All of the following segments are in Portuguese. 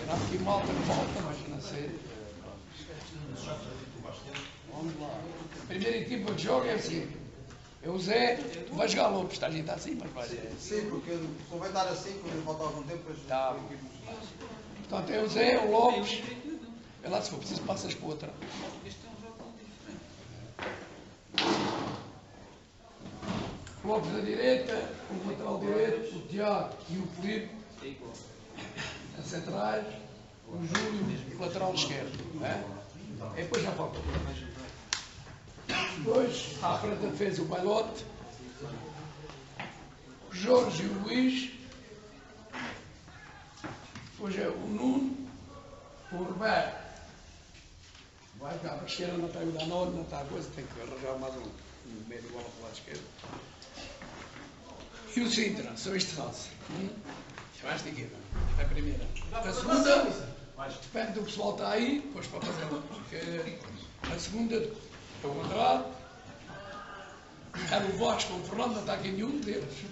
Era aqui malta que volta, mas não sei. Vamos lá. A primeira equipa de jogo é o seguinte. É o Zé, tu vais jogar Lopes, está ali, está assim, mas vai. Sim, porque só vai estar assim, quando falta algum tempo para Tá. Portanto, é o Zé, o Lopes. Vê lá se for preciso, passas para outra. Lopes da direita, o lateral direito, o Tiago e o Filipe. As centrais, o Júlio, o lateral esquerdo. E depois já falta. Depois, à frente da defesa, o Bailote, o Jorge e o Luís. Depois é o Nuno, o Roberto. Vai cá para a esquerda, não está o Danone, não está a coisa, tem que arranjar mais um meio de bola para o lado esquerdo. E o Sintra, são estes 11. Chamaste de equipa, é a primeira. A segunda, depende do pessoal que está aí, depois para fazer porque a segunda é o Andrade, era o Vasco, o Fernando, não está aqui nenhum deles.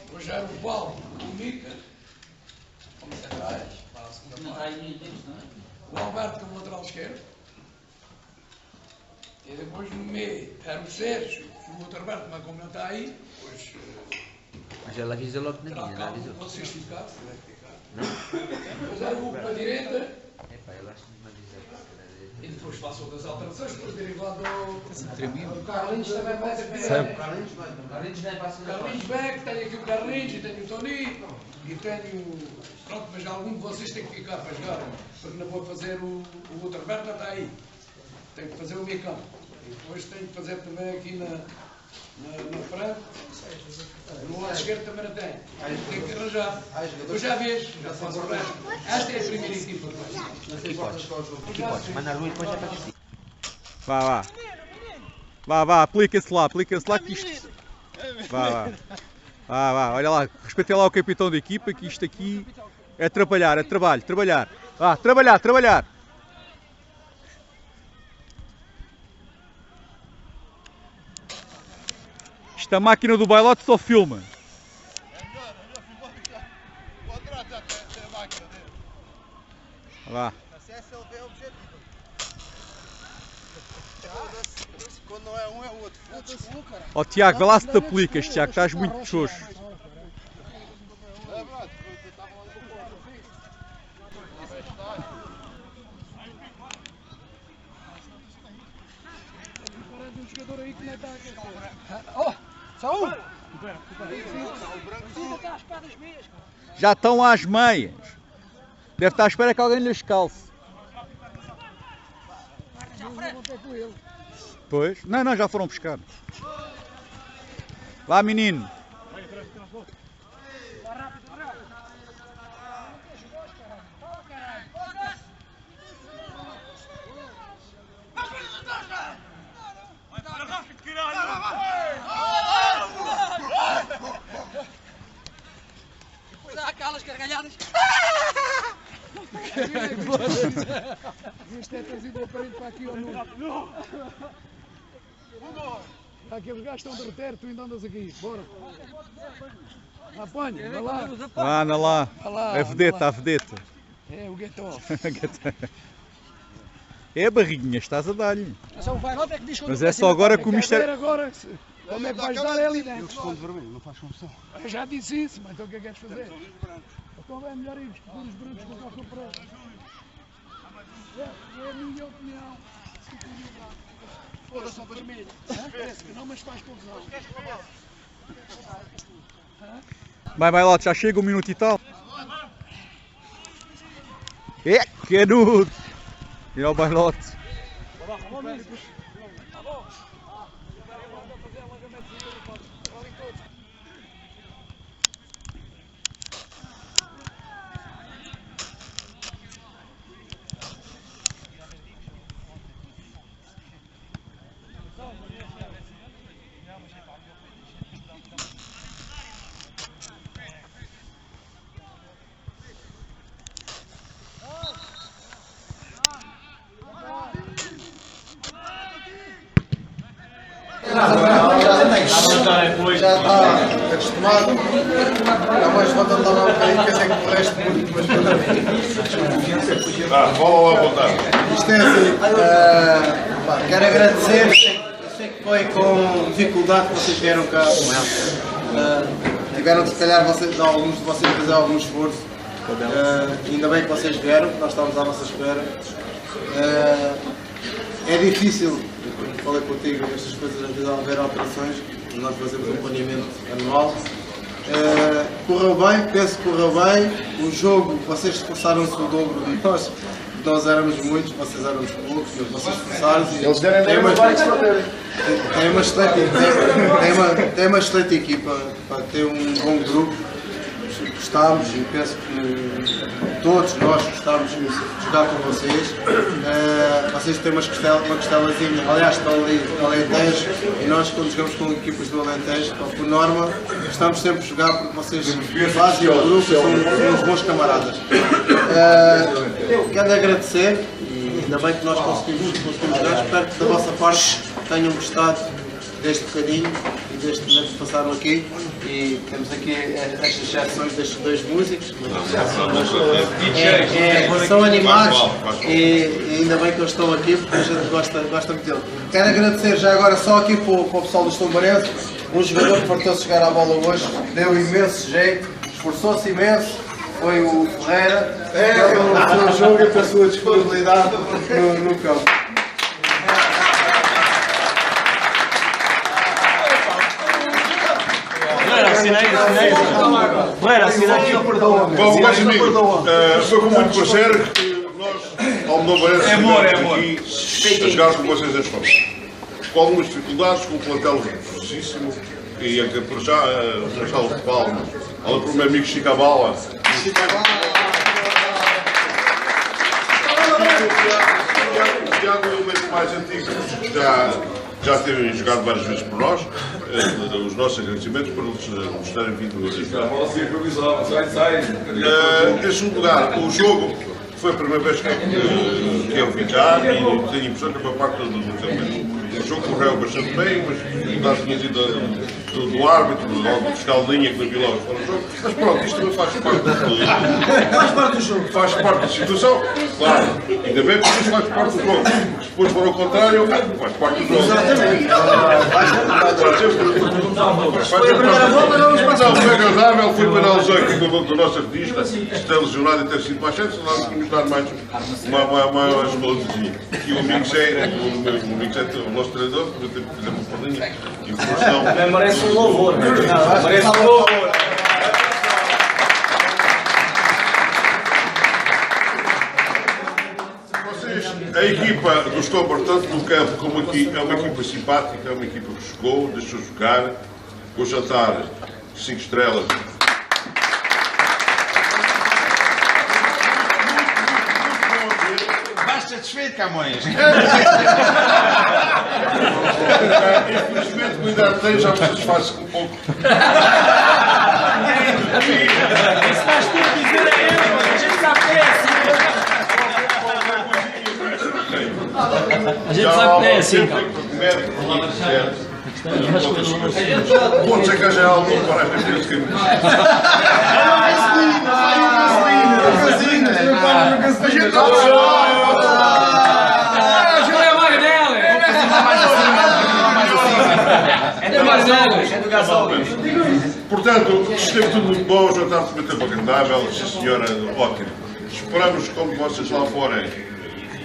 Depois era o Paulo, o Mica, como centrais, para a segunda parte. O Alberto como lateral esquerdo. E depois no meio era o Sérgio, e o outro Alberto, mas como não está aí, depois... Mas ela avisou logo na minha, ela avisou. Vocês ficaram, se deve ficar. Depois era o Hugo para a direita. Epá, ela acho que me avisou. E depois passou das alterações, depois derivado do Carlinhos também vai ser. Carlinhos não é fácil. Carlinhos Beck, tenho aqui o Carlinhos, e tenho o Tony, e tenho. Pronto, mas algum de vocês tem que ficar para jogar, porque não vou fazer o outro Alberto, não está aí. Tenho que fazer o meio campo. E depois tenho que fazer também aqui na frente. No lado esquerdo também não tem. Tenho que arranjar. Depois já vês, já faço o resto. Esta é a primeira equipa. Aqui podes, manda a luz e depois já para aqui. Vá. Vá, aplica-se lá que isto... Vá, olha lá, respeitem lá o capitão da equipa, que isto aqui é trabalhar, é trabalhar. Vá, trabalhar. Esta máquina do bailote só filma. O Andrade já tem a máquina dele. Vá. Esse é o objetivo. Quando não é um, é o outro. Ó Tiago, vê lá se te aplicas, Tiago, estás muito xoxo. É verdade, estava lá no Um jogador aí que não está a só um! Já estão às meias. Deve estar à espera que alguém lhes calce. Pois? Não, já foram buscar. Lá, menino. Depois há aquelas gargalhadas. Este é trazido o aparelho para aqui ou não? Aqueles gajos estão a derreter, tu ainda andas aqui. Bora. Apanha, vai lá. Anda lá. A vedeta. É o get off. É a barriguinha, estás a dar-lhe. Só o Bailote é que diz Mas é só agora que o Mister... Agora, como é que vais dar ali dentro? Eu respondo vermelho, não faz confusão. Eu já disse isso, mas então o que é que queres fazer? Então é melhor ir por os brancos que eu para ele. É a minha opinião. Fora só vermelho. Parece que não, mas faz confusão. Vai, Bailote, já chega 1 minuto e tal. É, canudo. Tira o Bailote. Já está. acostumado. Não, mas vou tentar dar um bocadinho, que eu sei que o resto muito, mas Fala lá à vontade. isto é assim, quero agradecer, eu sei que foi com dificuldade que vocês vieram cá. Tiveram se calhar alguns de vocês fazer algum esforço. Ainda bem que vocês vieram, nós estávamos à vossa espera. É difícil, eu falei contigo, estas coisas às vezes ao haver alterações, nós fazemos um planeamento anual. Correu bem, penso que correu bem. O jogo, vocês esforçaram-se o dobro de nós. Nós éramos muitos, vocês éramos poucos, mas vocês esforçaram-se. Eles deram tem uma excelente equipa, tem um bom grupo. Gostámos e penso que todos nós gostámos de jogar com vocês. Vocês têm uma costelazinha, aliás, estão ali no Alentejo, e nós, quando jogamos com equipas do Alentejo, por norma, gostamos sempre de jogar porque vocês fazem o grupo e são uns bons camaradas. Quero agradecer e ainda bem que nós conseguimos jogar. Espero que da vossa parte tenham gostado deste bocadinho e deste momento que passaram aqui. E temos aqui estas exceções destes dois músicos. São animados e ainda bem que eles estão aqui porque a gente gosta muito deles. Quero agradecer já agora só aqui para o pessoal do Estombarense, um jogador que fartou-se jogar à bola hoje, deu imenso jeito, esforçou-se imenso, foi o Ferreira, pelo seu jogo e pela sua disponibilidade no campo. Bom, meus amigos, foi com muito prazer que nós, ao Almodóvar, estivemos aqui a jogar com vocês as formas. Com algumas dificuldades, com um plantel fortíssimo e aqui por já, na sala de palmas, ali para o meu amigo Chicabala. O Tiago é o mesmo mais antigo, já têm jogado várias vezes por nós. Os nossos agradecimentos por nos terem vindo a jogar. Em segundo lugar, o jogo foi a primeira vez que eu vi já e tenho a impressão que a maior parte do tempo. O jogo correu bastante bem, mas dificuldades tinha sido do árbitro, do fiscal de linha que não viu lá fora do jogo. Mas pronto, isto também faz parte do jogo. Faz parte da situação, claro. Ainda bem que isso faz parte do jogo. Se depois for ao contrário, faz parte do jogo. Exatamente. Foi agradável, foi penalizou aqui do nosso artista, se ter lesionado e ter sido mais cedo, senão tínhamos dado mais uma escolazinha. E o amigo Zé, o nosso treinador, teve que fazer uma palinha em função. Merece um louvor, merece um louvor. A equipa gostou bastante do campo, como aqui é uma equipa simpática, é uma equipa que jogou, deixou jogar, o jantar 5 estrelas. Vais satisfeito, Camões? Infelizmente, cuidado tem, já me satisfaz um pouco. Isso faz tudo dizer a ele, a gente sabe que é assim. A gente sabe que é assim, cara. Pode ser que haja algo para esta vez que portanto, esteve tudo muito bom, o jantar foi muito agradável, sim senhora, ótimo. Esperamos, como vocês lá fora,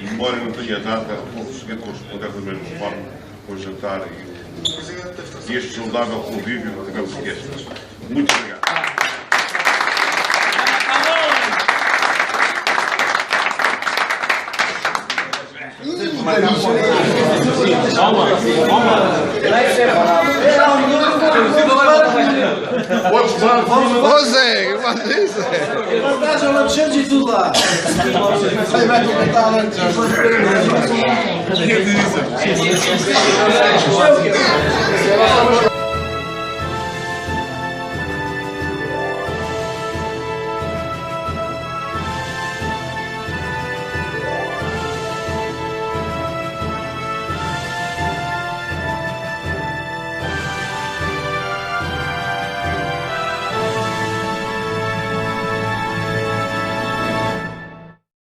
embora não tenha data, conseguir corresponder da mesma forma com o jantar e este saudável convívio que tivemos aqui. Muito obrigado. Ô Zé, que faz isso? Estás ao Alexandre e tudo lá. Vai comentar lá.